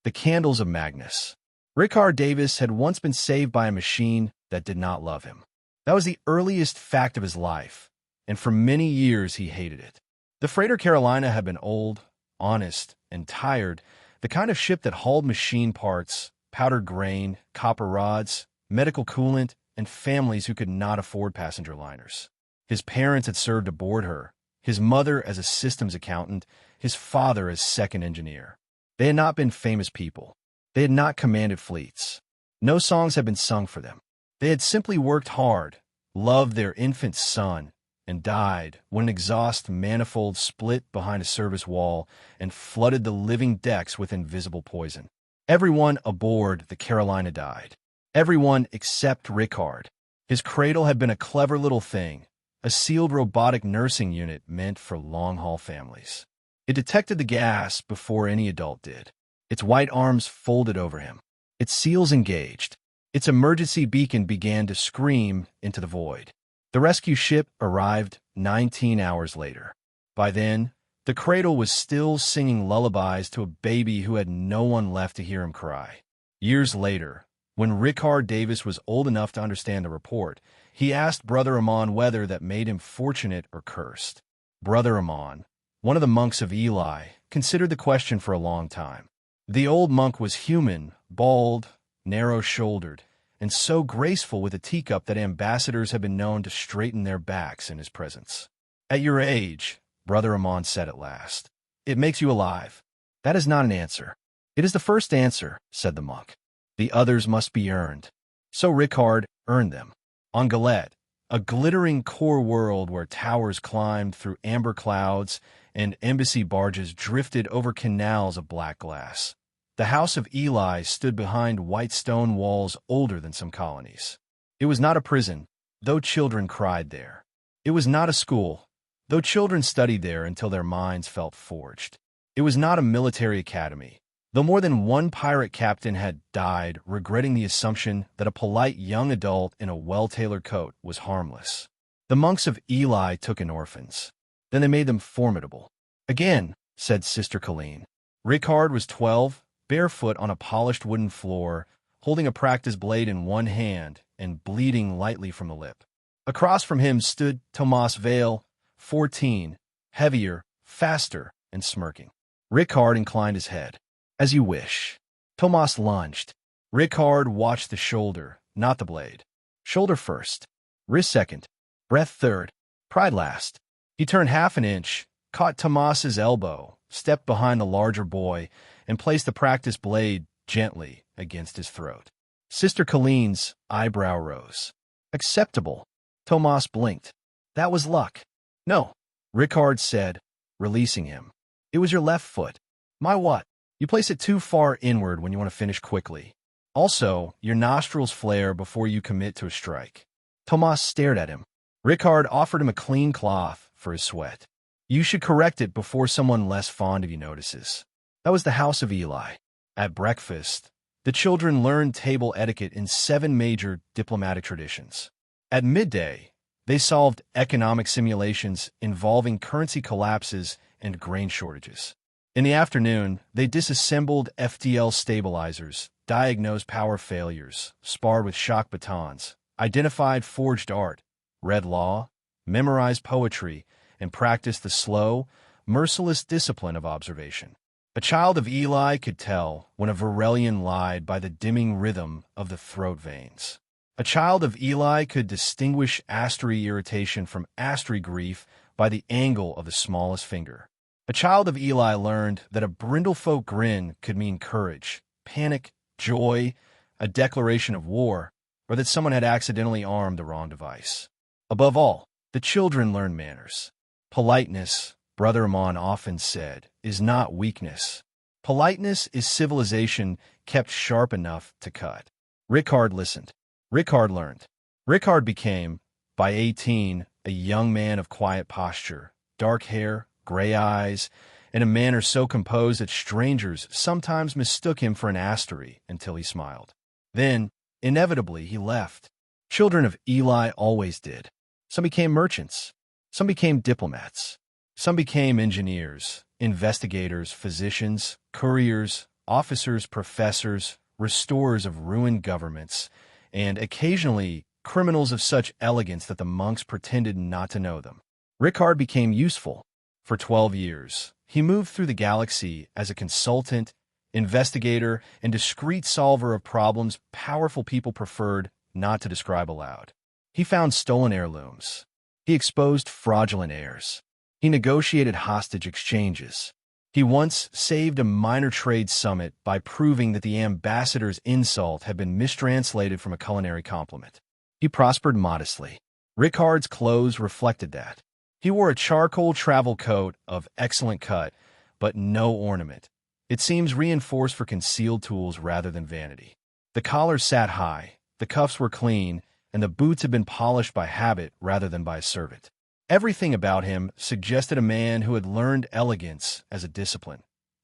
The Candles of Magnus. Ricard Davis had once been saved by a machine that did not love him. That was the earliest fact of his life, and for many years he hated it. The freighter Carolina had been old, honest, and tired, the kind of ship that hauled machine parts, powdered grain, copper rods, medical coolant, and families who could not afford passenger liners. His parents had served aboard her, his mother as a systems accountant, his father as second engineer. They had not been famous people. They had not commanded fleets. No songs had been sung for them. They had simply worked hard, loved their infant son, and died when an exhaust manifold split behind a service wall and flooded the living decks with invisible poison. Everyone aboard the Carolina died. Everyone except Ricard. His cradle had been a clever little thing, a sealed robotic nursing unit meant for long-haul families. It detected the gas before any adult did. Its white arms folded over him. Its seals engaged. Its emergency beacon began to scream into the void. The rescue ship arrived 19 hours later. By then, the cradle was still singing lullabies to a baby who had no one left to hear him cry. Years later, when Ricard Davis was old enough to understand the report, he asked Brother Amon whether that made him fortunate or cursed. Brother Amon, one of the monks of Eli, considered the question for a long time. The old monk was human, bald, narrow-shouldered, and so graceful with a teacup that ambassadors had been known to straighten their backs in his presence. "At your age," Brother Amon said at last, "it makes you alive." "That is not an answer." "It is the first answer," said the monk. "The others must be earned." So Ricard earned them. On Galette, a glittering core world where towers climbed through amber clouds and embassy barges drifted over canals of black glass, the house of Eli stood behind white stone walls older than some colonies. It was not a prison, though children cried there. It was not a school, though children studied there until their minds felt forged. It was not a military academy, though more than one pirate captain had died regretting the assumption that a polite young adult in a well-tailored coat was harmless. The monks of Eli took in orphans. Then they made them formidable. "Again," said Sister Colleen. Ricard was 12, barefoot on a polished wooden floor, holding a practice blade in one hand and bleeding lightly from the lip. Across from him stood Thomas Vale, 14, heavier, faster, and smirking. Ricard inclined his head. "As you wish." Thomas lunged. Ricard watched the shoulder, not the blade. Shoulder first, wrist second, breath third, pride last. He turned half an inch, caught Tomas's elbow, stepped behind the larger boy, and placed the practice blade gently against his throat. Sister Colleen's eyebrow rose. "Acceptable." Tomas blinked. "That was luck." "No," Ricard said, releasing him. "It was your left foot." "My what?" "You place it too far inward when you want to finish quickly. Also, your nostrils flare before you commit to a strike." Tomas stared at him. Ricard offered him a clean cloth for his sweat. "You should correct it before someone less fond of you notices." That was the house of Eli. At breakfast, the children learned table etiquette in 7 major diplomatic traditions. At midday, they solved economic simulations involving currency collapses and grain shortages. In the afternoon, they disassembled FDL stabilizers, diagnosed power failures, sparred with shock batons, identified forged art, read law, memorized poetry, and practiced the slow, merciless discipline of observation. A child of Eli could tell when a Varelian lied by the dimming rhythm of the throat veins. A child of Eli could distinguish astery irritation from astery grief by the angle of the smallest finger. A child of Eli learned that a brindlefolk grin could mean courage, panic, joy, a declaration of war, or that someone had accidentally armed the wrong device. Above all, the children learned manners. Politeness, Brother Amon often said, is not weakness. Politeness is civilization kept sharp enough to cut. Ricard listened. Ricard learned. Ricard became, by 18, a young man of quiet posture, dark hair, gray eyes, and a manner so composed that strangers sometimes mistook him for an astery until he smiled. Then, inevitably, he left. Children of Eli always did. Some became merchants. Some became diplomats. Some became engineers, investigators, physicians, couriers, officers, professors, restorers of ruined governments, and occasionally criminals of such elegance that the monks pretended not to know them. Ricard became useful. For 12 years, he moved through the galaxy as a consultant, investigator, and discreet solver of problems powerful people preferred not to describe aloud. He found stolen heirlooms. He exposed fraudulent heirs. He negotiated hostage exchanges. He once saved a minor trade summit by proving that the ambassador's insult had been mistranslated from a culinary compliment. He prospered modestly. Ricard's clothes reflected that. He wore a charcoal travel coat of excellent cut, but no ornament. It seems reinforced for concealed tools rather than vanity. The collar sat high, the cuffs were clean, and the boots had been polished by habit rather than by a servant. Everything about him suggested a man who had learned elegance as a discipline.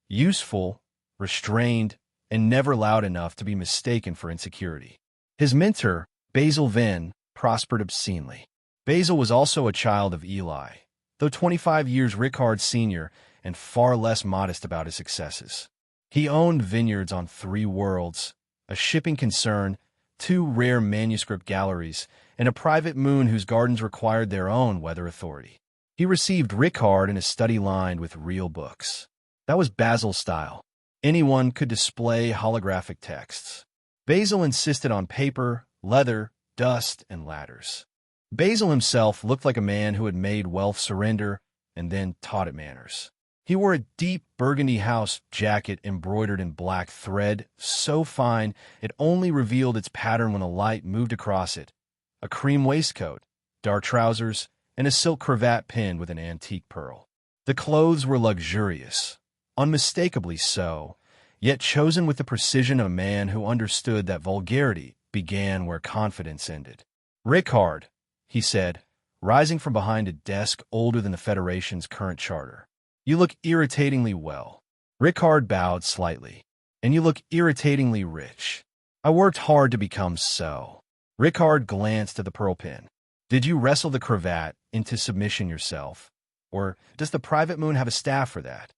Useful, restrained, and never loud enough to be mistaken for insecurity. His mentor, Basil Venn, prospered obscenely. Basil was also a child of Eli, though 25 years Ricard's senior and far less modest about his successes. He owned vineyards on 3 worlds, a shipping concern, 2 rare manuscript galleries, and a private moon whose gardens required their own weather authority. He received Ricard in a study lined with real books. That was Basil's style. Anyone could display holographic texts. Basil insisted on paper, leather, dust, and ladders. Basil himself looked like a man who had made wealth surrender and then taught it manners. He wore a deep burgundy house jacket embroidered in black thread, so fine it only revealed its pattern when a light moved across it, a cream waistcoat, dark trousers, and a silk cravat pinned with an antique pearl. The clothes were luxurious, unmistakably so, yet chosen with the precision of a man who understood that vulgarity began where confidence ended. "Ricard," he said, rising from behind a desk older than the Federation's current charter. "You look irritatingly well." Ricard bowed slightly. "And you look irritatingly rich. I worked hard to become so." Ricard glanced at the pearl pin. "Did you wrestle the cravat into submission yourself? Or does the private moon have a staff for that?"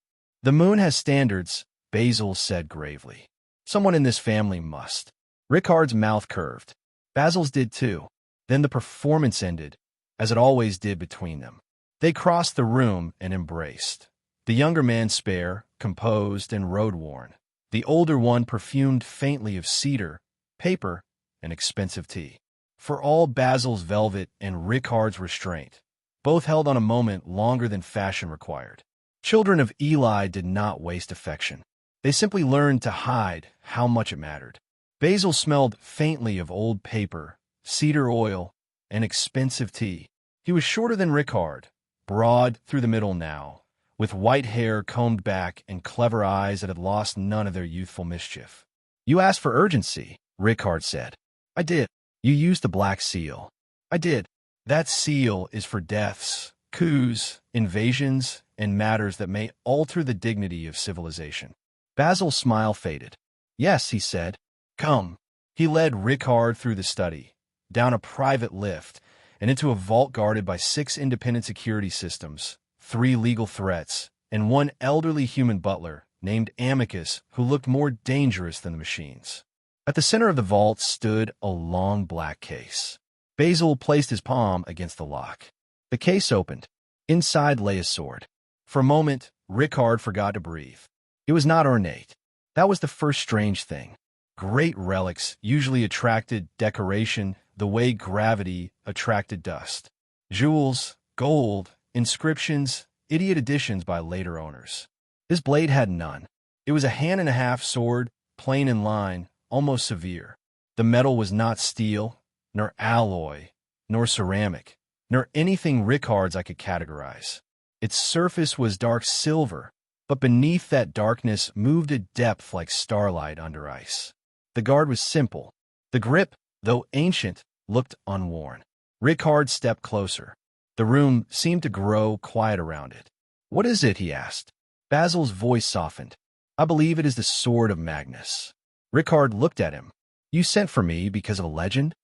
"The moon has standards," Basil said gravely. "Someone in this family must." Ricard's mouth curved. Basil's did too. Then the performance ended, as it always did between them. They crossed the room and embraced. The younger man spare, composed, and road-worn. The older one perfumed faintly of cedar, paper, and expensive tea. For all Basil's velvet and Ricard's restraint, both held on a moment longer than fashion required. Children of Eli did not waste affection. They simply learned to hide how much it mattered. Basil smelled faintly of old paper, cedar oil, and expensive tea. He was shorter than Ricard, broad through the middle now, with white hair combed back and clever eyes that had lost none of their youthful mischief. "You asked for urgency," Ricard said. "I did." "You used the black seal." "I did." "That seal is for deaths, coups, invasions, and matters that may alter the dignity of civilization." Basil's smile faded. "Yes," he said. "Come." He led Ricard through the study, down a private lift, and into a vault guarded by 6 independent security systems, 3 legal threats, and 1 elderly human butler named Amicus who looked more dangerous than the machines. At the center of the vault stood a long black case. Basil placed his palm against the lock. The case opened. Inside lay a sword. For a moment, Ricard forgot to breathe. It was not ornate. That was the first strange thing. Great relics usually attracted decoration the way gravity attracted dust. Jewels, gold, inscriptions, idiot additions by later owners. This blade had none. It was a hand-and-a-half sword, plain in line, almost severe. The metal was not steel, nor alloy, nor ceramic, nor anything Ricard's I could categorize. Its surface was dark silver, but beneath that darkness moved a depth like starlight under ice. The guard was simple. The grip, though ancient, looked unworn. Ricard stepped closer. The room seemed to grow quiet around it. "What is it?" he asked. Basil's voice softened. "I believe it is the sword of Magnus." Ricard looked at him. "You sent for me because of a legend?"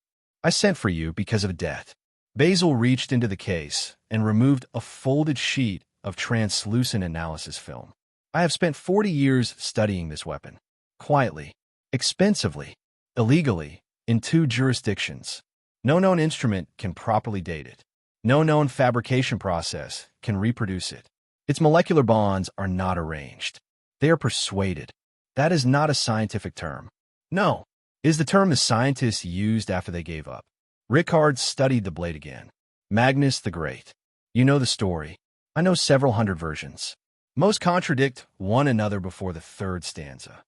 "I sent for you because of a debt." Basil reached into the case and removed a folded sheet of translucent analysis film. "I have spent 40 years studying this weapon. quietly, expensively, illegally, in 2 jurisdictions. No known instrument can properly date it. No known fabrication process can reproduce it. Its molecular bonds are not arranged. They are persuaded. That is not a scientific term. No, it is the term the scientists used after they gave up. Ricard studied the blade again. Magnus the Great. You know the story. I know several hundred versions. Most contradict one another before the 3rd stanza.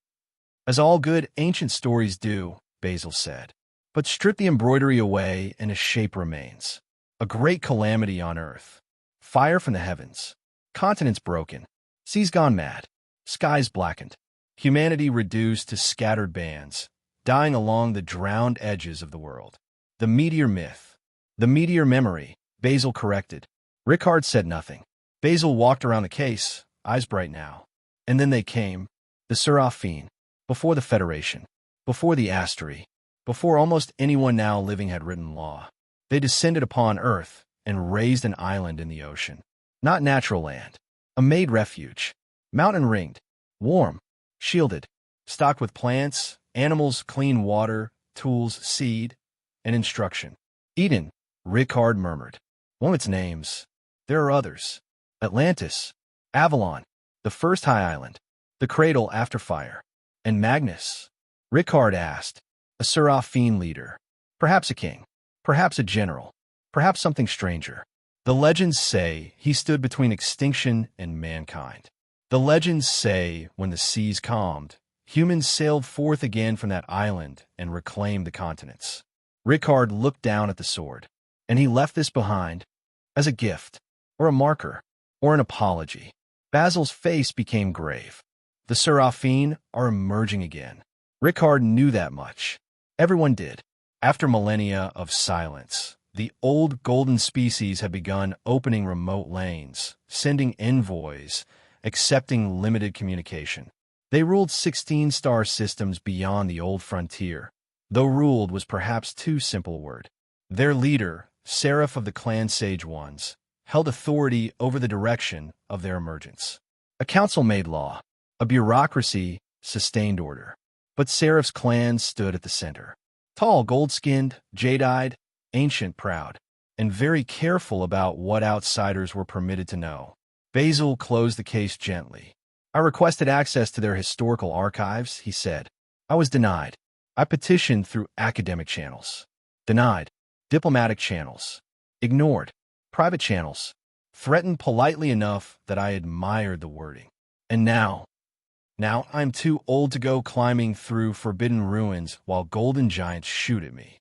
As all good ancient stories do, Basil said. But strip the embroidery away and a shape remains. A great calamity on earth. Fire from the heavens. Continents broken. Seas gone mad. Skies blackened. Humanity reduced to scattered bands, dying along the drowned edges of the world. The meteor myth. The meteor memory, Basil corrected. Ricard said nothing. Basil walked around the case, eyes bright now. And then they came. The Seraphin. Before the Federation. Before the Astery. Before almost anyone now living had written law. They descended upon Earth and raised an island in the ocean. Not natural land. A made refuge. Mountain-ringed. Warm. Shielded. Stocked with plants, animals, clean water, tools, seed, and instruction. Eden, Ricard murmured. One of its names. There are others. Atlantis. Avalon. The first high island. The cradle after fire. And Magnus. Ricard asked. A Seraphin leader. Perhaps a king. Perhaps a general. Perhaps something stranger. The legends say he stood between extinction and mankind. The legends say when the seas calmed, humans sailed forth again from that island and reclaimed the continents. Ricard looked down at the sword, and he left this behind as a gift, or a marker, or an apology. Basil's face became grave. The Seraphin are emerging again. Ricard knew that much. Everyone did. After millennia of silence, the old golden species had begun opening remote lanes, sending envoys, accepting limited communication. They ruled 16 star systems beyond the old frontier, though ruled was perhaps too simple a word. Their leader, Seraph of the Clan Sage Ones, held authority over the direction of their emergence. A council made law. A bureaucracy sustained order. But Seraph's clan stood at the center. Tall, gold-skinned, jade-eyed, ancient, proud, and very careful about what outsiders were permitted to know. Basil closed the case gently. I requested access to their historical archives, he said. I was denied. I petitioned through academic channels. Denied. Diplomatic channels. Ignored. Private channels. Threatened politely enough that I admired the wording. And now I'm too old to go climbing through forbidden ruins while golden giants shoot at me.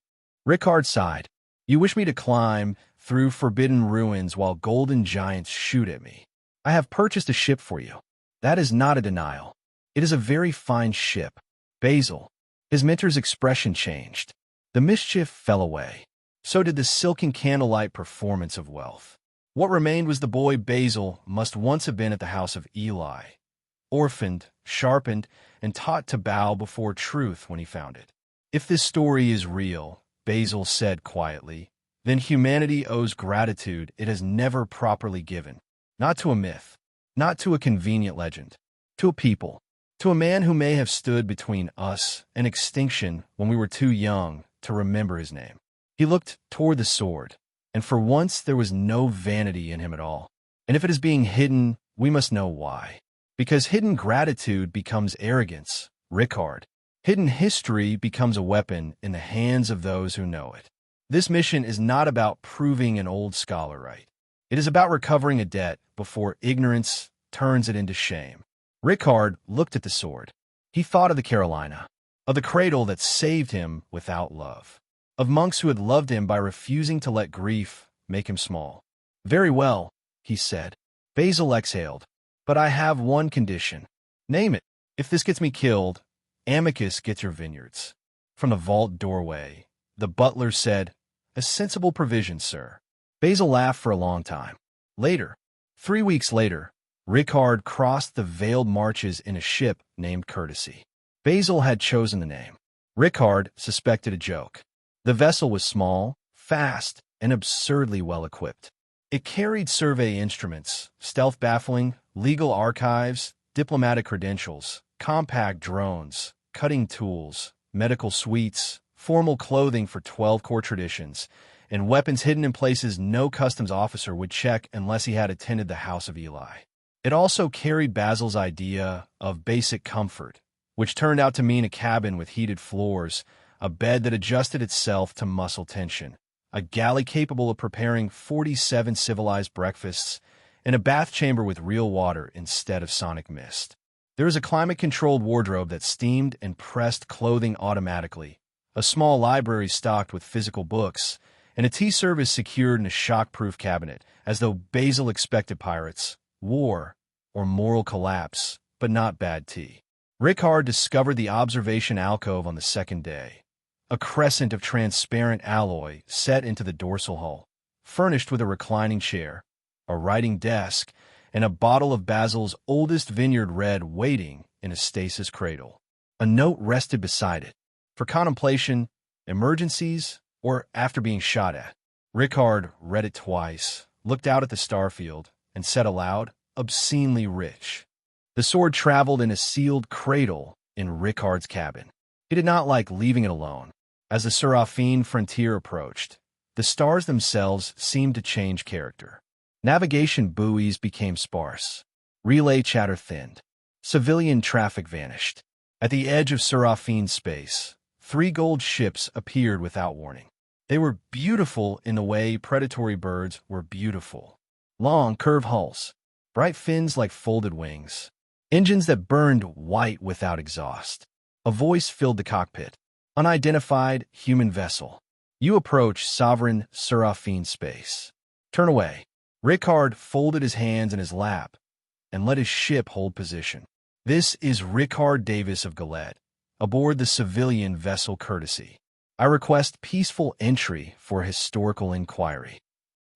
Ricard sighed. You wish me to climb through forbidden ruins while golden giants shoot at me. I have purchased a ship for you. That is not a denial. It is a very fine ship. Basil. His mentor's expression changed. The mischief fell away. So did the silken candlelight performance of wealth. What remained was the boy Basil must once have been at the house of Eli. Orphaned, sharpened, and taught to bow before truth when he found it. If this story is real, Basil said quietly, then humanity owes gratitude it has never properly given. Not to a myth, not to a convenient legend, to a people, to a man who may have stood between us and extinction when we were too young to remember his name. He looked toward the sword, and for once there was no vanity in him at all. And if it is being hidden, we must know why. Because hidden gratitude becomes arrogance, Ricard. Hidden history becomes a weapon in the hands of those who know it. This mission is not about proving an old scholar right. It is about recovering a debt before ignorance turns it into shame. Ricard looked at the sword. He thought of the Carolina, of the cradle that saved him without love, of monks who had loved him by refusing to let grief make him small. Very well, he said. Basil exhaled. But I have one condition. Name it. If this gets me killed, Amicus gets your vineyards. From the vault doorway, the butler said, A sensible provision, sir. Basil laughed for a long time. Later, 3 weeks later, Ricard crossed the veiled marches in a ship named Courtesy. Basil had chosen the name. Ricard suspected a joke. The vessel was small, fast, and absurdly well-equipped. It carried survey instruments, stealth baffling, legal archives, diplomatic credentials, compact drones, cutting tools, medical suites, formal clothing for 12 core traditions, and weapons hidden in places no customs officer would check unless he had attended the House of Eli. It also carried Basil's idea of basic comfort, which turned out to mean a cabin with heated floors, a bed that adjusted itself to muscle tension, a galley capable of preparing 47 civilized breakfasts, and a bath chamber with real water instead of sonic mist. There was a climate-controlled wardrobe that steamed and pressed clothing automatically, a small library stocked with physical books, and a tea service secured in a shock-proof cabinet, as though Basil expected pirates, war, or moral collapse, but not bad tea. Ricard discovered the observation alcove on the second day, a crescent of transparent alloy set into the dorsal hull, furnished with a reclining chair, a writing desk, and a bottle of Basil's oldest vineyard red waiting in a stasis cradle. A note rested beside it, for contemplation, emergencies, or after being shot at. Ricard read it twice, looked out at the starfield, and said aloud, "Obscenely rich." The sword traveled in a sealed cradle in Ricard's cabin. He did not like leaving it alone. As the Seraphin frontier approached, the stars themselves seemed to change character. Navigation buoys became sparse. Relay chatter thinned. Civilian traffic vanished. At the edge of Seraphin space, 3 gold ships appeared without warning. They were beautiful in the way predatory birds were beautiful. Long, curved hulls, bright fins like folded wings, engines that burned white without exhaust. A voice filled the cockpit. Unidentified human vessel. You approach sovereign Seraphin space. Turn away. Ricard folded his hands in his lap and let his ship hold position. This is Ricard Davis of Galette, aboard the civilian vessel Courtesy. I request peaceful entry for historical inquiry.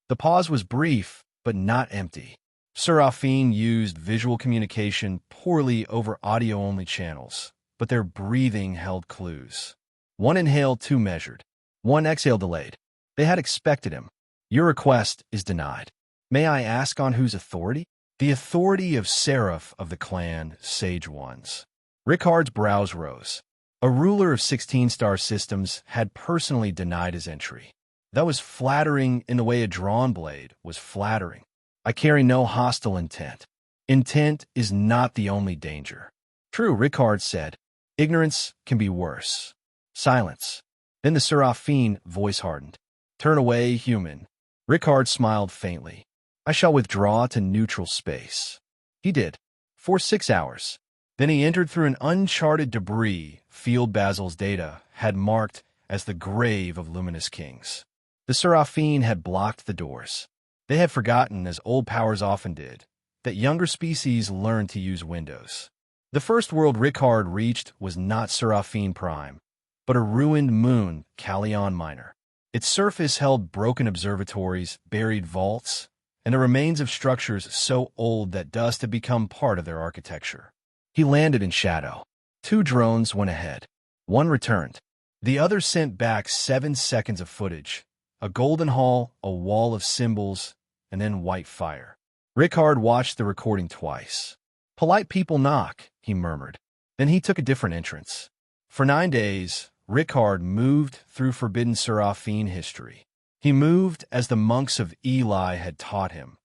The pause was brief, but not empty. Seraphin used visual communication poorly over audio-only channels, but their breathing held clues. 1 inhale, 2 measured. 1 exhale delayed. They had expected him. Your request is denied. May I ask on whose authority? The authority of Seraph of the clan, Sage Ones. Ricard's brows rose. A ruler of 16-star systems had personally denied his entry. That was flattering in the way a drawn blade was flattering. I carry no hostile intent. Intent is not the only danger. True, Ricard said. Ignorance can be worse. Silence. Then the Seraphin voice hardened. Turn away, human. Ricard smiled faintly. I shall withdraw to neutral space. He did, for 6 hours. Then he entered through an uncharted debris field Basil's data had marked as the grave of luminous kings. The Seraphin had blocked the doors. They had forgotten, as old powers often did, that younger species learned to use windows. The first world Ricard reached was not Seraphin Prime, but a ruined moon, Callion Minor. Its surface held broken observatories, buried vaults, and the remains of structures so old that dust had become part of their architecture. He landed in shadow. 2 drones went ahead. 1 returned. The other sent back 7 seconds of footage, a golden hall, a wall of symbols, and then white fire. Ricard watched the recording twice. Polite people knock, he murmured. Then he took a different entrance. For 9 days, Ricard moved through forbidden Seraphin history. He moved as the monks of Eli had taught him,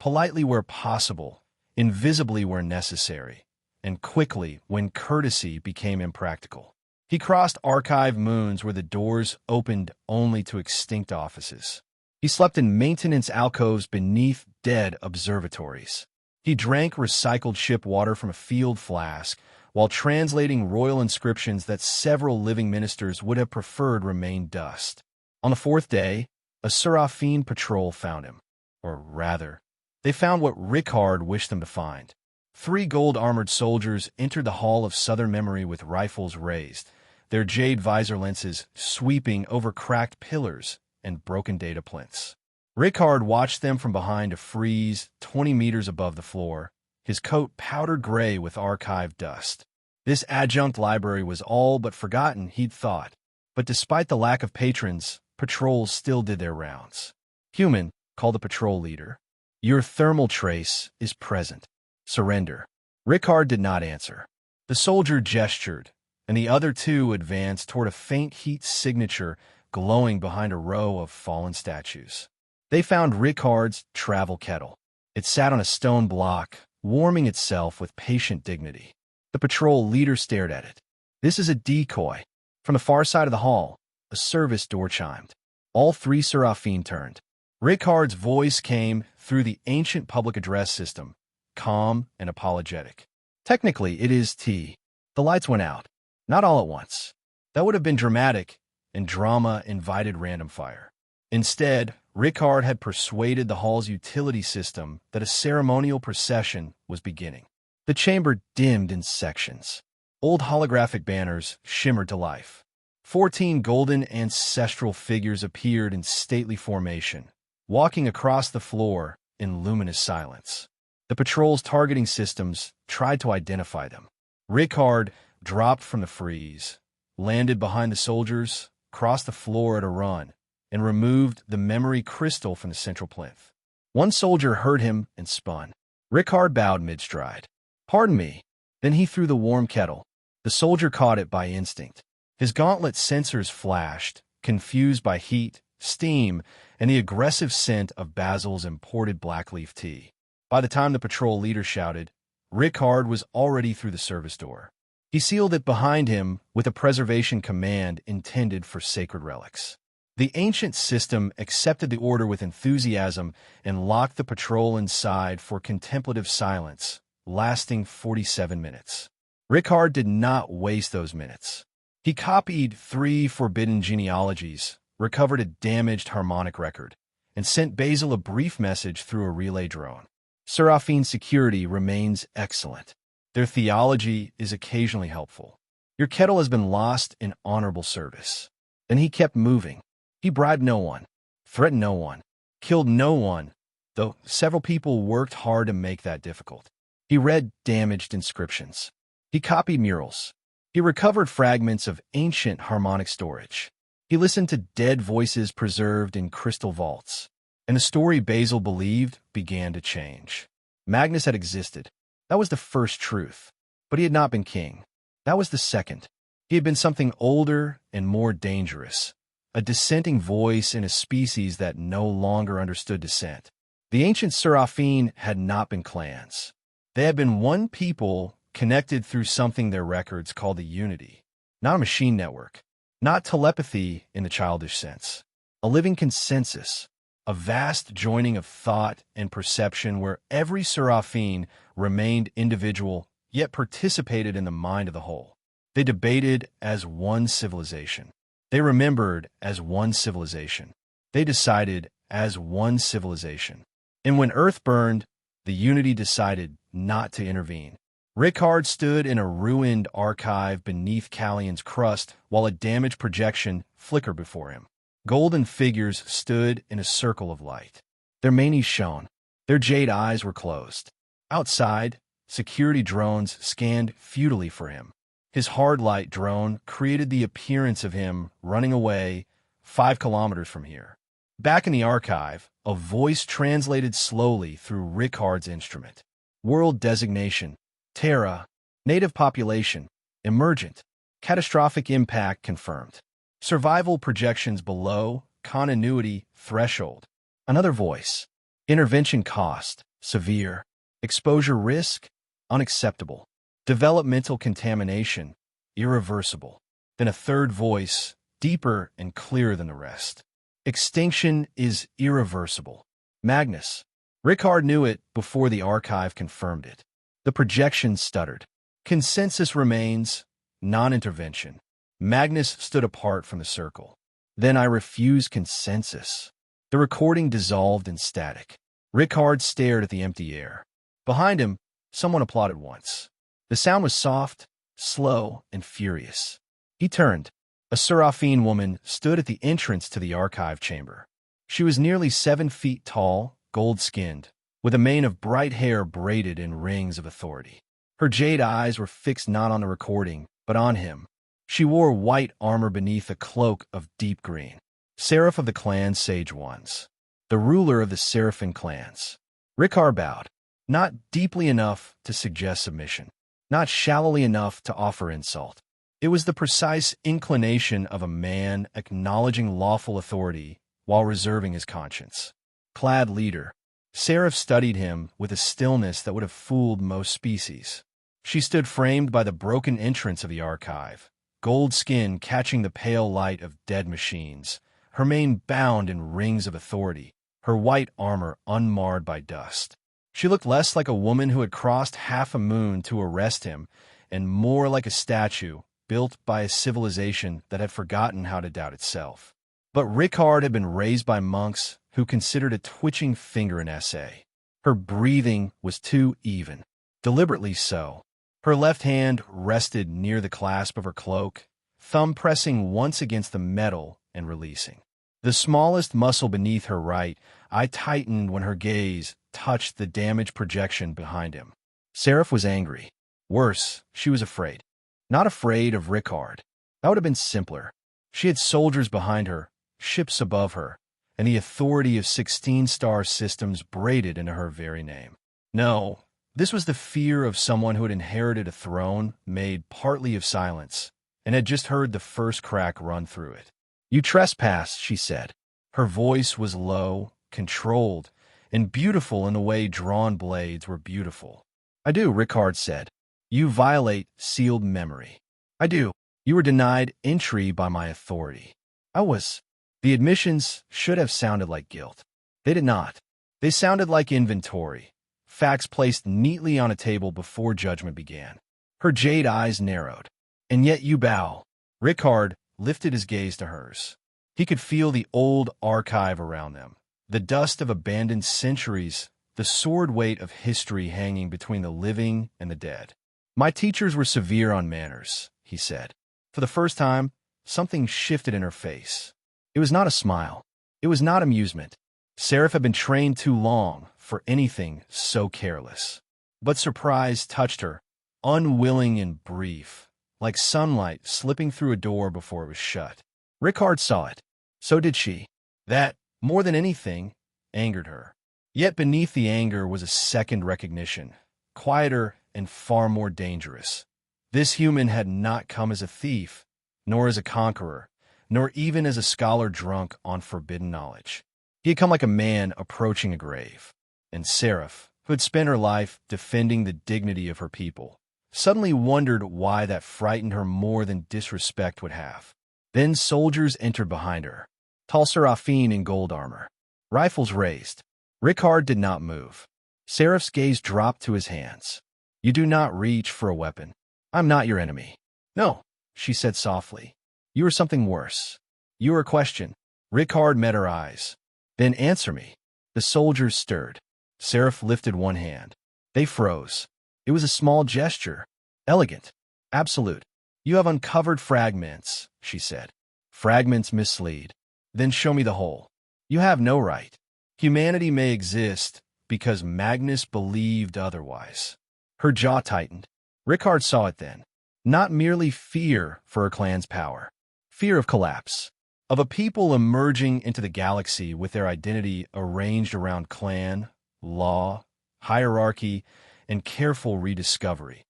politely where possible, invisibly where necessary, and quickly when courtesy became impractical. He crossed archive moons where the doors opened only to extinct offices. He slept in maintenance alcoves beneath dead observatories. He drank recycled ship water from a field flask while translating royal inscriptions that several living ministers would have preferred remained dust. On the 4th day, a Seraphin patrol found him. Or rather, they found what Ricard wished them to find. 3 gold-armored soldiers entered the Hall of Southern Memory with rifles raised, their jade visor lenses sweeping over cracked pillars and broken data plinths. Ricard watched them from behind a frieze 20 meters above the floor, his coat powdered gray with archive dust. This adjunct library was all but forgotten, he'd thought. But despite the lack of patrons, patrols still did their rounds. Human, called the patrol leader. Your thermal trace is present. Surrender. Ricard did not answer. The soldier gestured, and the other two advanced toward a faint heat signature glowing behind a row of fallen statues. They found Ricard's travel kettle. It sat on a stone block, warming itself with patient dignity. The patrol leader stared at it. "This is a decoy." From the far side of the hall, a service door chimed. All three Seraphin turned. Ricard's voice came through the ancient public address system, calm and apologetic. "Technically, it is tea." The lights went out. Not all at once. That would have been dramatic, and drama invited random fire. Instead, Ricard had persuaded the hall's utility system that a ceremonial procession was beginning. The chamber dimmed in sections. Old holographic banners shimmered to life. 14 golden ancestral figures appeared in stately formation, walking across the floor in luminous silence. The patrol's targeting systems tried to identify them. Ricard dropped from the frieze, landed behind the soldiers, crossed the floor at a run, and removed the memory crystal from the central plinth. One soldier heard him and spun. Ricard bowed mid-stride. "Pardon me." Then he threw the warm kettle. The soldier caught it by instinct. His gauntlet sensors flashed, confused by heat, steam, and the aggressive scent of Basil's imported blackleaf tea. By the time the patrol leader shouted, Ricard was already through the service door. He sealed it behind him with a preservation command intended for sacred relics. The ancient system accepted the order with enthusiasm and locked the patrol inside for contemplative silence, lasting 47 minutes. Ricard did not waste those minutes. He copied 3 forbidden genealogies, recovered a damaged harmonic record, and sent Basil a brief message through a relay drone. Seraphin's security remains excellent. Their theology is occasionally helpful. Your kettle has been lost in honorable service. And he kept moving. He bribed no one, threatened no one, killed no one, though several people worked hard to make that difficult. He read damaged inscriptions. He copied murals. He recovered fragments of ancient harmonic storage. He listened to dead voices preserved in crystal vaults. And the story Basil believed began to change. Magnus had existed. That was the first truth. But he had not been king. That was the second. He had been something older and more dangerous. A dissenting voice in a species that no longer understood dissent. The ancient Seraphin had not been clans. They had been one people connected through something their records called the unity. Not a machine network. Not telepathy in the childish sense. A living consensus. A vast joining of thought and perception where every Seraphin remained individual, yet participated in the mind of the whole. They debated as one civilization. They remembered as one civilization. They decided as one civilization. And when Earth burned, the unity decided not to intervene. Ricard stood in a ruined archive beneath Callion's crust while a damaged projection flickered before him. Golden figures stood in a circle of light. Their manes shone. Their jade eyes were closed. Outside, security drones scanned futilely for him. His hard light drone created the appearance of him running away 5 kilometers from here. Back in the archive, a voice translated slowly through Ricard's instrument. World designation, Terra, native population, emergent, catastrophic impact confirmed. Survival projections below, continuity threshold. Another voice. Intervention cost, severe. Exposure risk, unacceptable. Developmental contamination, irreversible. Then a third voice, deeper and clearer than the rest. Extinction is irreversible. Magnus. Ricard knew it before the archive confirmed it. The projection stuttered. Consensus remains, non-intervention. Magnus stood apart from the circle. Then I refuse consensus. The recording dissolved in static. Ricard stared at the empty air. Behind him, someone applauded once. The sound was soft, slow, and furious. He turned. A Seraphin woman stood at the entrance to the archive chamber. She was nearly 7 feet tall, gold-skinned, with a mane of bright hair braided in rings of authority. Her jade eyes were fixed not on the recording, but on him. She wore white armor beneath a cloak of deep green. Seraph of the clan Sage Ones. The ruler of the Seraphin clans. Ricard bowed. Not deeply enough to suggest submission. Not shallowly enough to offer insult. It was the precise inclination of a man acknowledging lawful authority while reserving his conscience. Clad leader. Seraph studied him with a stillness that would have fooled most species. She stood framed by the broken entrance of the archive, gold skin catching the pale light of dead machines, her mane bound in rings of authority, her white armor unmarred by dust. She looked less like a woman who had crossed half a moon to arrest him, and more like a statue built by a civilization that had forgotten how to doubt itself. But Ricard had been raised by monks who considered a twitching finger an essay. Her breathing was too even, deliberately so. Her left hand rested near the clasp of her cloak, thumb pressing once against the metal and releasing. The smallest muscle beneath her right eye tightened when her gaze touched the damaged projection behind him. Seraph was angry. Worse, she was afraid. Not afraid of Ricard. That would have been simpler. She had soldiers behind her, ships above her, and the authority of 16-star systems braided into her very name. No, this was the fear of someone who had inherited a throne made partly of silence and had just heard the first crack run through it. "You trespass," she said. Her voice was low, controlled, and beautiful in the way drawn blades were beautiful. "I do," Ricard said. "You violate sealed memory." "I do. You were denied entry by my authority." "I was." The admissions should have sounded like guilt. They did not. They sounded like inventory, facts placed neatly on a table before judgment began. Her jade eyes narrowed. "And yet you bow." Ricard lifted his gaze to hers. He could feel the old archive around them, the dust of abandoned centuries, the sword weight of history hanging between the living and the dead. "My teachers were severe on manners," he said. For the first time, something shifted in her face. It was not a smile. It was not amusement. Seraph had been trained too long for anything so careless. But surprise touched her, unwilling and brief, like sunlight slipping through a door before it was shut. Ricard saw it. So did she. That, more than anything, angered her. Yet beneath the anger was a second recognition, quieter and far more dangerous. This human had not come as a thief, nor as a conqueror, nor even as a scholar drunk on forbidden knowledge. He had come like a man approaching a grave. And Seraph, who had spent her life defending the dignity of her people, suddenly wondered why that frightened her more than disrespect would have. Then soldiers entered behind her, tall Seraphin in gold armor, rifles raised. Ricard did not move. Seraph's gaze dropped to his hands. "You do not reach for a weapon. I'm not your enemy." "No," she said softly. "You are something worse. You are a question." Ricard met her eyes. "Then answer me." The soldiers stirred. Seraph lifted one hand. They froze. It was a small gesture. Elegant. Absolute. "You have uncovered fragments," she said. "Fragments mislead. Then show me the whole." "You have no right. Humanity may exist because Magnus believed otherwise." Her jaw tightened. Ricard saw it then. Not merely fear for her clan's power. Fear of collapse. Of a people emerging into the galaxy with their identity arranged around clan, law, hierarchy, and careful rediscovery,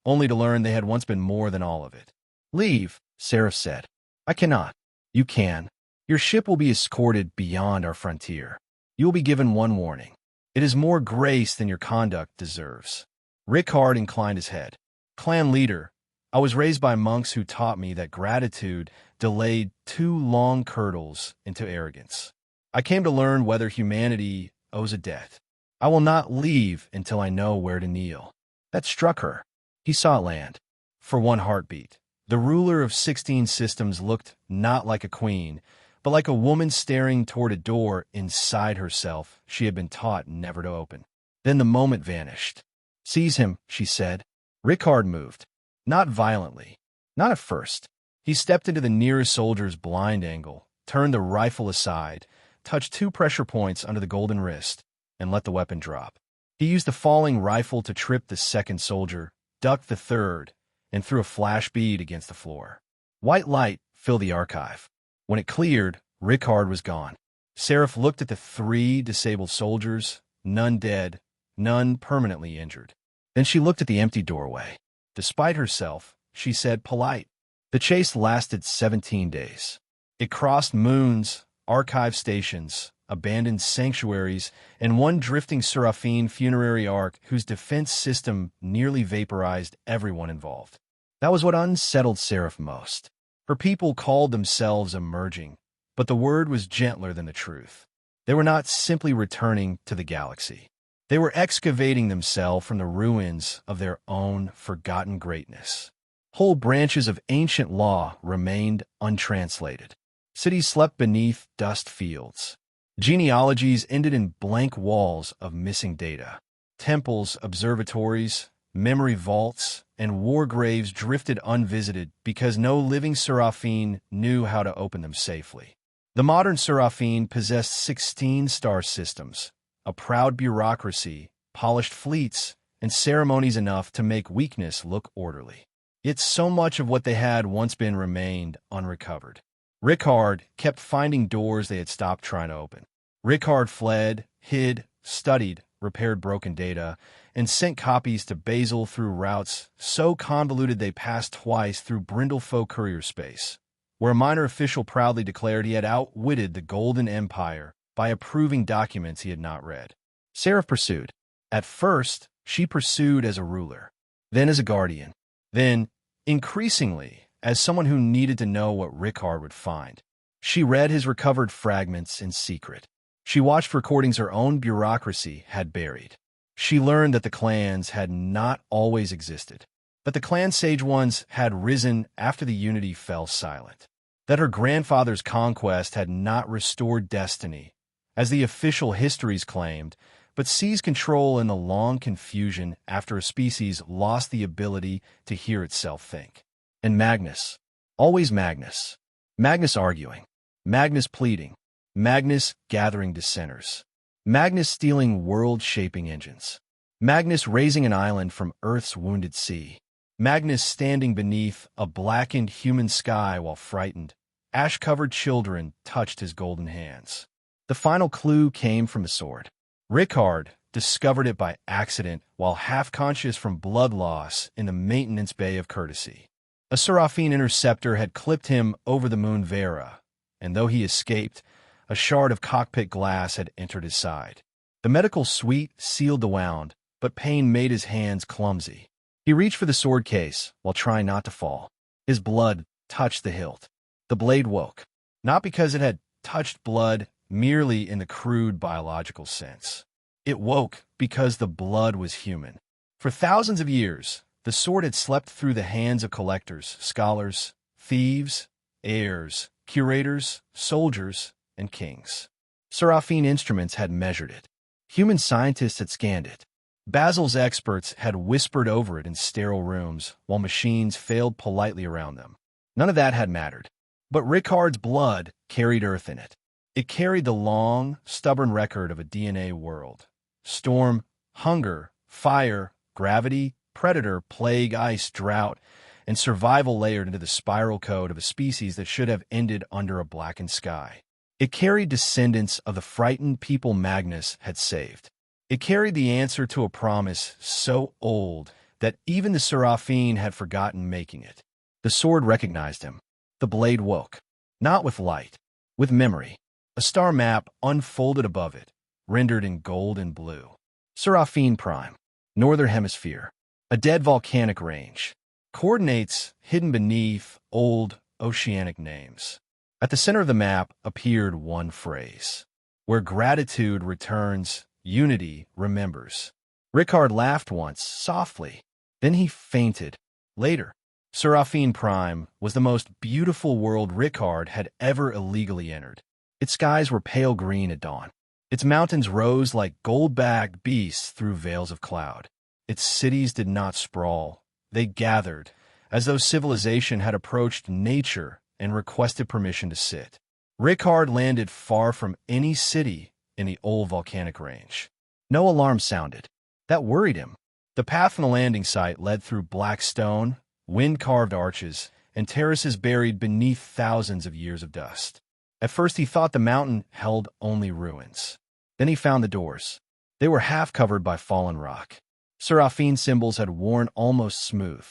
only to learn they had once been more than all of it. "Leave," Seraph said. "I cannot." "You can. Your ship will be escorted beyond our frontier. You will be given one warning. It is more grace than your conduct deserves." Ricard inclined his head. "Clan leader, I was raised by monks who taught me that gratitude delayed 2 long cradles into arrogance. I came to learn whether humanity owes a debt. I will not leave until I know where to kneel." That struck her. He saw it land. For one heartbeat, the ruler of 16 systems looked not like a queen, but like a woman staring toward a door inside herself she had been taught never to open. Then the moment vanished. "Seize him," she said. Ricard moved. Not violently. Not at first. He stepped into the nearest soldier's blind angle, turned the rifle aside, touched 2 pressure points under the golden wrist, and let the weapon drop. He used the falling rifle to trip the second soldier, ducked the third, and threw a flash bead against the floor. White light filled the archive. When it cleared, Ricard was gone. Seraph looked at the 3 disabled soldiers, none dead, none permanently injured. Then she looked at the empty doorway. Despite herself, she said, "Polite." The chase lasted 17 days. It crossed moons, archive stations, abandoned sanctuaries, and one drifting Seraphin funerary ark whose defense system nearly vaporized everyone involved. That was what unsettled Seraph most. Her people called themselves emerging, but the word was gentler than the truth. They were not simply returning to the galaxy. They were excavating themselves from the ruins of their own forgotten greatness. Whole branches of ancient law remained untranslated. Cities slept beneath dust fields. Genealogies ended in blank walls of missing data. Temples, observatories, memory vaults, and war graves drifted unvisited because no living Seraphin knew how to open them safely. The modern Seraphin possessed 16 star systems, a proud bureaucracy, polished fleets, and ceremonies enough to make weakness look orderly. Yet so much of what they had once been remained unrecovered. Ricard kept finding doors they had stopped trying to open. Ricard fled, hid, studied, repaired broken data, and sent copies to Basil through routes so convoluted they passed twice through Brindlefoe courier space, where a minor official proudly declared he had outwitted the Golden Empire by approving documents he had not read. Seraph pursued. At first, she pursued as a ruler, then as a guardian, then, increasingly, as someone who needed to know what Ricard would find. She read his recovered fragments in secret. She watched recordings her own bureaucracy had buried. She learned that the clans had not always existed, that the clan sage ones had risen after the unity fell silent, that her grandfather's conquest had not restored destiny, as the official histories claimed, but seized control in the long confusion after a species lost the ability to hear itself think. And Magnus, always Magnus. Magnus arguing, Magnus pleading, Magnus gathering dissenters, Magnus stealing world-shaping engines, Magnus raising an island from Earth's wounded sea, Magnus standing beneath a blackened human sky while frightened, ash-covered children touched his golden hands. The final clue came from the sword. Ricard discovered it by accident while half-conscious from blood loss in the maintenance bay of Courtesy. A Seraphin interceptor had clipped him over the moon Vera, and though he escaped, a shard of cockpit glass had entered his side. The medical suite sealed the wound, but pain made his hands clumsy. He reached for the sword case while trying not to fall. His blood touched the hilt. The blade woke, not because it had touched blood merely in the crude biological sense. It woke because the blood was human. For thousands of years, the sword had slept through the hands of collectors, scholars, thieves, heirs, curators, soldiers, and kings. Seraphin instruments had measured it. Human scientists had scanned it. Basil's experts had whispered over it in sterile rooms while machines failed politely around them. None of that had mattered. But Ricard's blood carried Earth in it. It carried the long, stubborn record of a DNA world. Storm, hunger, fire, gravity, predator, plague, ice, drought, and survival layered into the spiral code of a species that should have ended under a blackened sky. It carried descendants of the frightened people Magnus had saved. It carried the answer to a promise so old that even the Seraphin had forgotten making it. The sword recognized him. The blade woke, not with light, with memory. A star map unfolded above it, rendered in gold and blue. Seraphin Prime, Northern Hemisphere, a dead volcanic range. Coordinates hidden beneath old oceanic names. At the center of the map appeared one phrase, where gratitude returns, unity remembers. Ricard laughed once, softly. Then he fainted. Later, Seraphin Prime was the most beautiful world Ricard had ever illegally entered. Its skies were pale green at dawn. Its mountains rose like gold-bagged beasts through veils of cloud. Its cities did not sprawl. They gathered, as though civilization had approached nature and requested permission to sit. Ricard landed far from any city in the old volcanic range. No alarm sounded. That worried him. The path from the landing site led through black stone, wind-carved arches, and terraces buried beneath thousands of years of dust. At first he thought the mountain held only ruins. Then he found the doors. They were half covered by fallen rock. Seraphin symbols had worn almost smooth.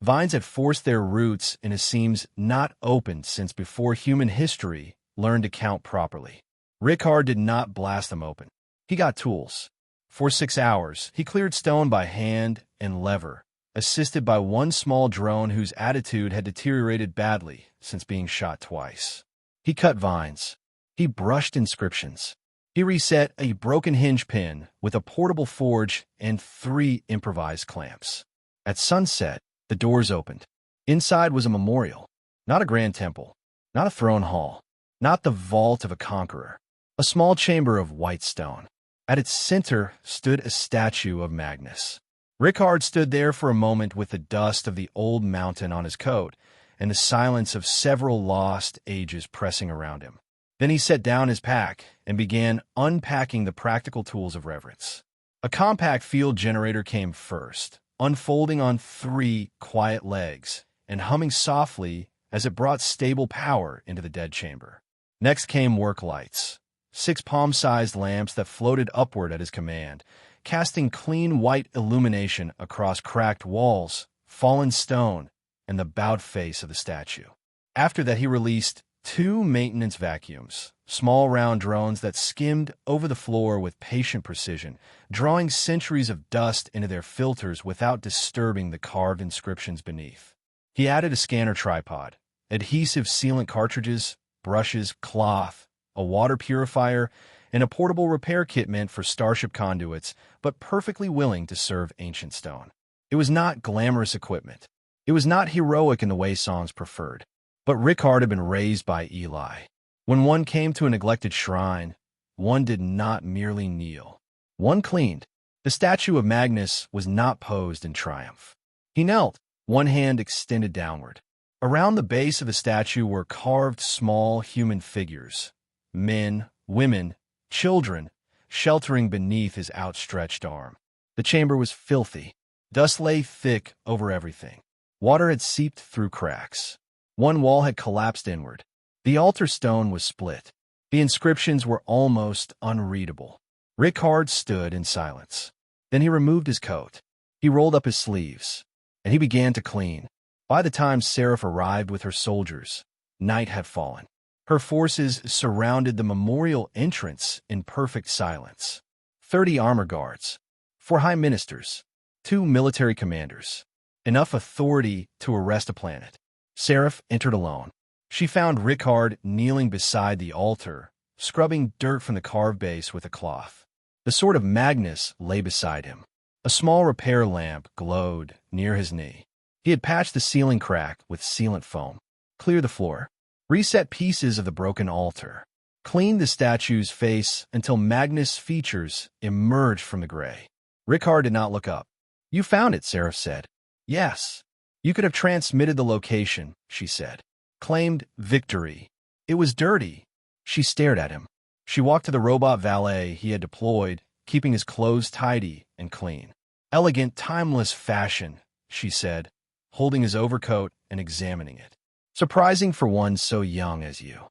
Vines had forced their roots into seams not opened since before human history learned to count properly. Ricard did not blast them open. He got tools. For 6 hours, he cleared stone by hand and lever, assisted by one small drone whose attitude had deteriorated badly since being shot twice. He cut vines. He brushed inscriptions. He reset a broken hinge pin with a portable forge and 3 improvised clamps. At sunset, the doors opened. Inside was a memorial, not a grand temple, not a throne hall, not the vault of a conqueror, a small chamber of white stone. At its center stood a statue of Magnus. Ricard stood there for a moment with the dust of the old mountain on his coat and the silence of several lost ages pressing around him. Then he set down his pack and began unpacking the practical tools of reverence. A compact field generator came first, unfolding on 3 quiet legs and humming softly as it brought stable power into the dead chamber. Next came work lights, 6 palm-sized lamps that floated upward at his command, casting clean white illumination across cracked walls, fallen stone, and the bowed face of the statue. After that, he released 2 maintenance vacuums, small round drones that skimmed over the floor with patient precision, drawing centuries of dust into their filters without disturbing the carved inscriptions beneath. He added a scanner tripod, adhesive sealant cartridges, brushes, cloth, a water purifier, and a portable repair kit meant for starship conduits, but perfectly willing to serve ancient stone. It was not glamorous equipment. It was not heroic in the way songs preferred. But Ricard had been raised by Eli. When one came to a neglected shrine, one did not merely kneel. One cleaned. The statue of Magnus was not posed in triumph. He knelt, one hand extended downward. Around the base of the statue were carved small human figures, men, women, children, sheltering beneath his outstretched arm. The chamber was filthy. Dust lay thick over everything. Water had seeped through cracks. One wall had collapsed inward. The altar stone was split. The inscriptions were almost unreadable. Ricard stood in silence. Then he removed his coat. He rolled up his sleeves, and he began to clean. By the time Seraph arrived with her soldiers, night had fallen. Her forces surrounded the memorial entrance in perfect silence. 30 armor guards, 4 high ministers, 2 military commanders. Enough authority to arrest a planet. Seraph entered alone. She found Ricard kneeling beside the altar, scrubbing dirt from the carved base with a cloth. The sword of Magnus lay beside him. A small repair lamp glowed near his knee. He had patched the ceiling crack with sealant foam, cleared the floor, reset pieces of the broken altar, cleaned the statue's face until Magnus' features emerged from the gray. Ricard did not look up. "You found it," Seraph said. "Yes. You could have transmitted the location," she said. Claimed victory. It was dirty. She stared at him. She walked to the robot valet he had deployed, keeping his clothes tidy and clean. "Elegant, timeless fashion," she said, holding his overcoat and examining it. "Surprising for one so young as you."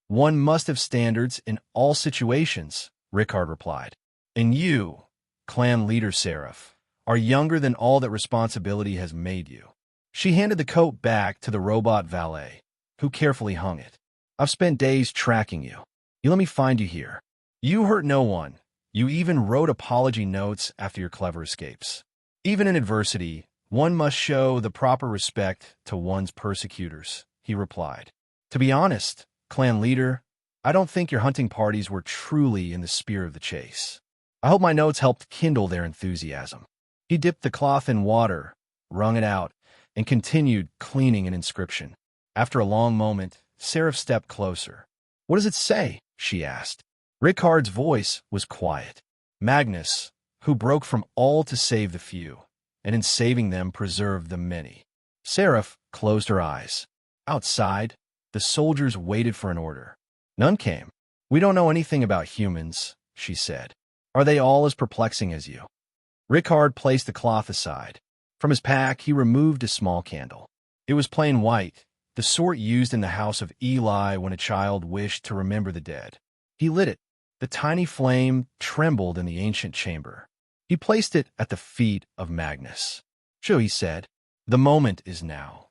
"One must have standards in all situations," Ricard replied. "And you, clan leader Seraph, are younger than all that responsibility has made you." She handed the coat back to the robot valet, who carefully hung it. "I've spent days tracking you. You let me find you here. You hurt no one. You even wrote apology notes after your clever escapes. Even in adversity, one must show the proper respect to one's persecutors," he replied. "To be honest, clan leader, I don't think your hunting parties were truly in the spirit of the chase. I hope my notes helped kindle their enthusiasm." He dipped the cloth in water, wrung it out, and continued cleaning an inscription. After a long moment, Seraph stepped closer. "What does it say?" she asked. Ricard's voice was quiet. "Magnus, who broke from all to save the few, and in saving them preserved the many." Seraph closed her eyes. Outside, the soldiers waited for an order. None came. "We don't know anything about humans," she said. "Are they all as perplexing as you?" Ricard placed the cloth aside. From his pack, he removed a small candle. It was plain white, the sort used in the house of Eli when a child wished to remember the dead. He lit it. The tiny flame trembled in the ancient chamber. He placed it at the feet of Magnus. "Sure," he said. The moment is now.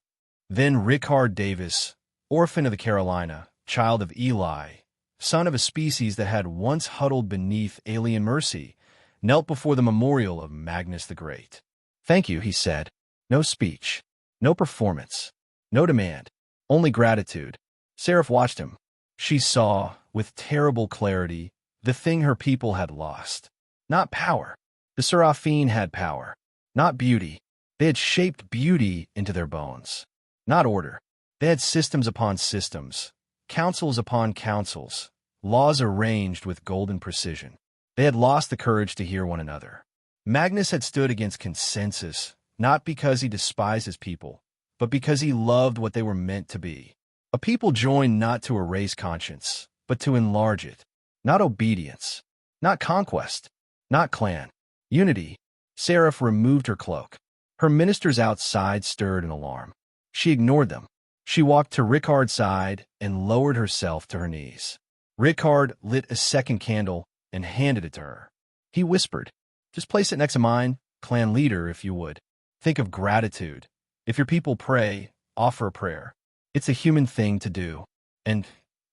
Then Ricard Davis, orphan of the Carolina, child of Eli, son of a species that had once huddled beneath alien mercy, knelt before the memorial of Magnus the Great. "Thank you," he said. No speech, no performance, no demand, only gratitude. Seraph watched him. She saw, with terrible clarity, the thing her people had lost. Not power. The Seraphin had power. Not beauty. They had shaped beauty into their bones. Not order. They had systems upon systems, councils upon councils, laws arranged with golden precision. They had lost the courage to hear one another. Magnus had stood against consensus, not because he despised his people, but because he loved what they were meant to be. A people joined not to erase conscience, but to enlarge it. Not obedience, not conquest, not clan. Unity. Seraph removed her cloak. Her ministers outside stirred in alarm. She ignored them. She walked to Ricard's side and lowered herself to her knees. Ricard lit a second candle and handed it to her. He whispered, "Just place it next to mine, clan leader, if you would. Think of gratitude. If your people pray, offer a prayer. It's a human thing to do. And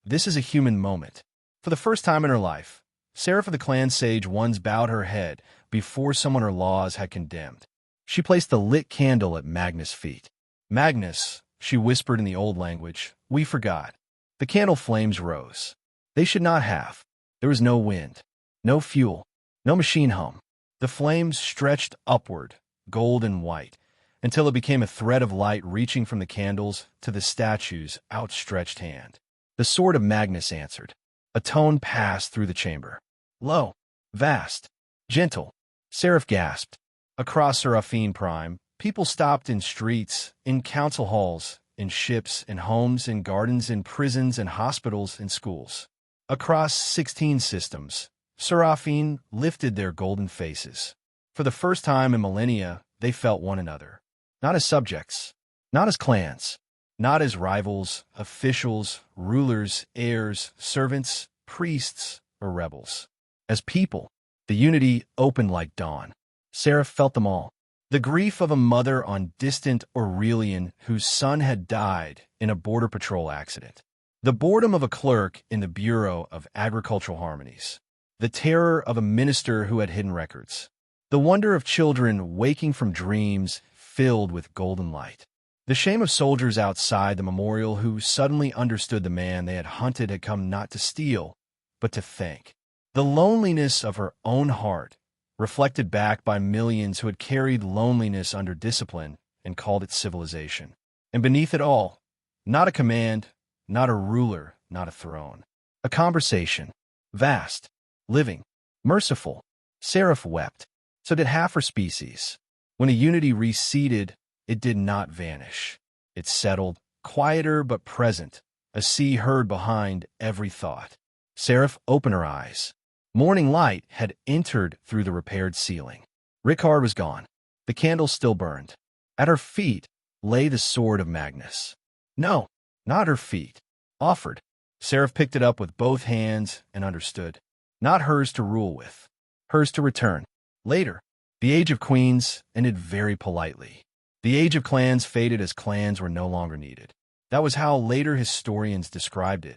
this is a human moment." For the first time in her life, Seraph of the clan sage once bowed her head before someone her laws had condemned. She placed the lit candle at Magnus' feet. "Magnus," she whispered in the old language, "we forgot." The candle flames rose. They should not have. There was no wind, no fuel, no machine hum. The flames stretched upward, gold and white, until it became a thread of light reaching from the candles to the statue's outstretched hand. The sword of Magnus answered. A tone passed through the chamber. Low, vast, gentle. Seraph gasped. Across Seraphin Prime, people stopped in streets, in council halls, in ships, in homes, in gardens, in prisons, in hospitals, in schools. Across 16 systems, Seraphin lifted their golden faces. For the first time in millennia, they felt one another. Not as subjects, not as clans, not as rivals, officials, rulers, heirs, servants, priests, or rebels. As people, the unity opened like dawn. Seraph felt them all. The grief of a mother on distant Aurelian whose son had died in a border patrol accident. The boredom of a clerk in the Bureau of Agricultural Harmonies. The terror of a minister who had hidden records. The wonder of children waking from dreams filled with golden light. The shame of soldiers outside the memorial who suddenly understood the man they had hunted had come not to steal, but to thank. The loneliness of her own heart, reflected back by millions who had carried loneliness under discipline and called it civilization. And beneath it all, not a command, not a ruler, not a throne. A conversation, vast, living, merciful. Seraph wept. So did half her species. When a unity receded, it did not vanish. It settled, quieter but present, a sea heard behind every thought. Seraph opened her eyes. Morning light had entered through the repaired ceiling. Ricard was gone. The candle still burned. At her feet lay the sword of Magnus. No, not her feet. Offered. Seraph picked it up with both hands and understood. Not hers to rule with. Hers to return. Later. The age of queens ended very politely. The age of clans faded as clans were no longer needed. That was how later historians described it,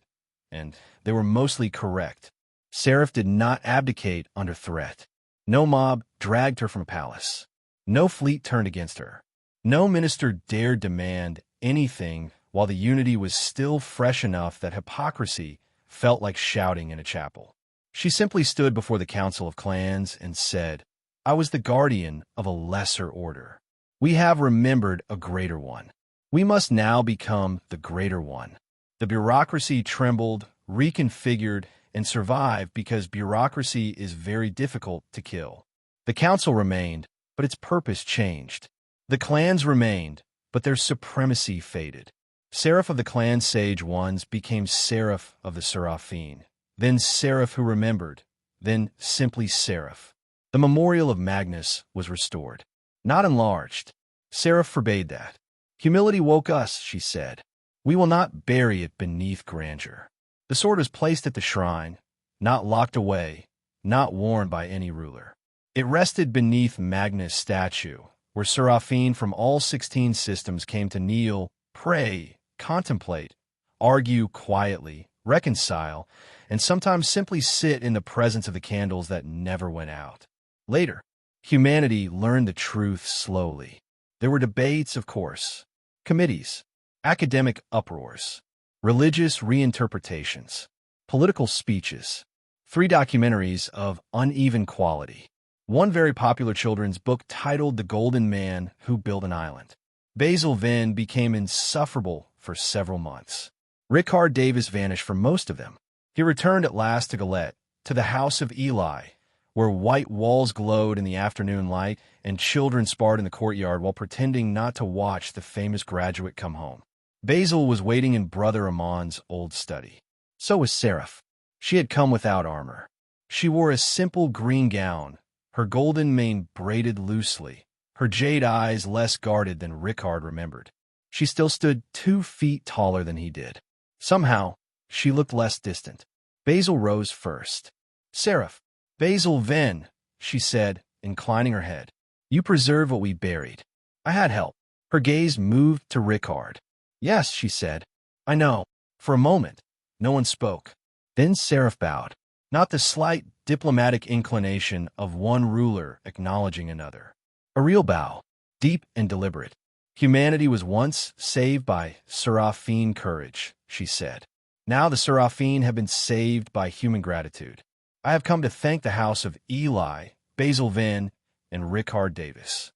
and they were mostly correct. Seraph did not abdicate under threat. No mob dragged her from a palace. No fleet turned against her. No minister dared demand anything while the unity was still fresh enough that hypocrisy felt like shouting in a chapel. She simply stood before the Council of Clans and said, "I was the guardian of a lesser order. We have remembered a greater one. We must now become the greater one." The bureaucracy trembled, reconfigured, and survived because bureaucracy is very difficult to kill. The council remained, but its purpose changed. The clans remained, but their supremacy faded. Seraph of the clan sage ones became Seraph of the Seraphin, then Seraph who remembered, then simply Seraph. The memorial of Magnus was restored, not enlarged. Seraph forbade that. Humility woke us, she said. We will not bury it beneath grandeur. The sword was placed at the shrine, not locked away, not worn by any ruler. It rested beneath Magnus' statue, where Seraphin from all 16 systems came to kneel, pray, contemplate, argue quietly, reconcile, and sometimes simply sit in the presence of the candles that never went out. Later, humanity learned the truth slowly. There were debates, of course, committees, academic uproars, religious reinterpretations, political speeches, 3 documentaries of uneven quality. One very popular children's book titled The Golden Man Who Built an Island. Basil Venn became insufferable for several months. Ricard Davis vanished from most of them. He returned at last to Galette, to the house of Eli, where white walls glowed in the afternoon light and children sparred in the courtyard while pretending not to watch the famous graduate come home. Basil was waiting in Brother Amon's old study. So was Seraph. She had come without armor. She wore a simple green gown, her golden mane braided loosely, her jade eyes less guarded than Ricard remembered. She still stood 2 feet taller than he did. Somehow, she looked less distant. Basil rose first. "Seraph, Basil Venn," she said, inclining her head. "You preserve what we buried." "I had help." Her gaze moved to Ricard. "Yes," she said. "I know." For a moment, no one spoke. Then Seraph bowed, not the slight diplomatic inclination of one ruler acknowledging another. A real bow, deep and deliberate. "Humanity was once saved by Seraphin courage," she said. "Now the Seraphin have been saved by human gratitude. I have come to thank the house of Eli, Basil Venn, and Ricard Davis."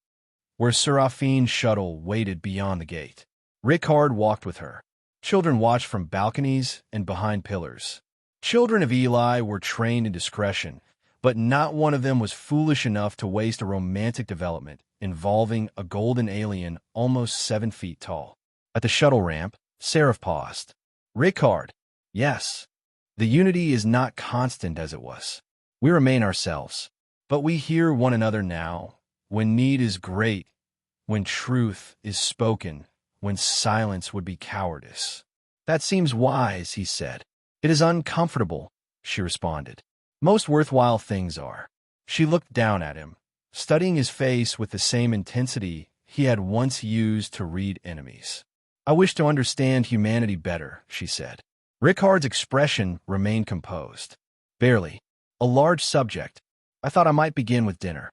Where Seraphin's shuttle waited beyond the gate, Ricard walked with her. Children watched from balconies and behind pillars. Children of Eli were trained in discretion, but not one of them was foolish enough to waste a romantic development involving a golden alien almost 7 feet tall. At the shuttle ramp, Seraph paused. "Ricard, yes, the unity is not constant as it was. We remain ourselves, but we hear one another now, when need is great, when truth is spoken, when silence would be cowardice." "That seems wise," he said. "It is uncomfortable," she responded. "Most worthwhile things are." She looked down at him, studying his face with the same intensity he had once used to read enemies. "I wish to understand humanity better," she said. Ricard's expression remained composed. "Barely. A large subject. I thought I might begin with dinner."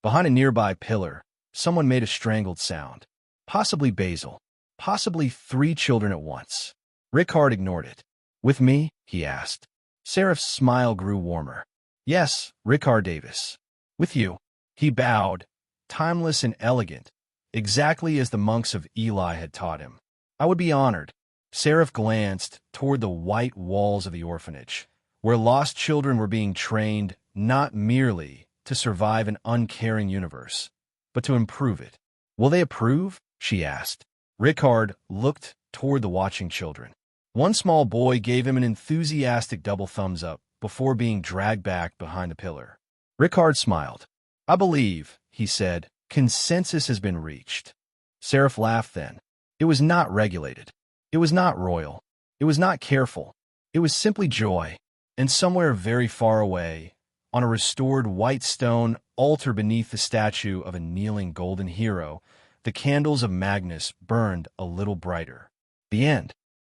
Behind a nearby pillar, someone made a strangled sound. Possibly Basil. Possibly 3 children at once. Ricard ignored it. "With me?" he asked. Seraph's smile grew warmer. "Yes, Ricard Davis. With you." He bowed, timeless and elegant, exactly as the monks of Eli had taught him. "I would be honored." Seraph glanced toward the white walls of the orphanage, where lost children were being trained not merely to survive an uncaring universe, but to improve it. "Will they approve?" she asked. Ricard looked toward the watching children. One small boy gave him an enthusiastic double thumbs up before being dragged back behind the pillar. Ricard smiled. "I believe," he said, "consensus has been reached." Seraph laughed then. It was not regulated. It was not royal. It was not careful. It was simply joy. And somewhere very far away, on a restored white stone altar beneath the statue of a kneeling golden hero, the candles of Magnus burned a little brighter. The end.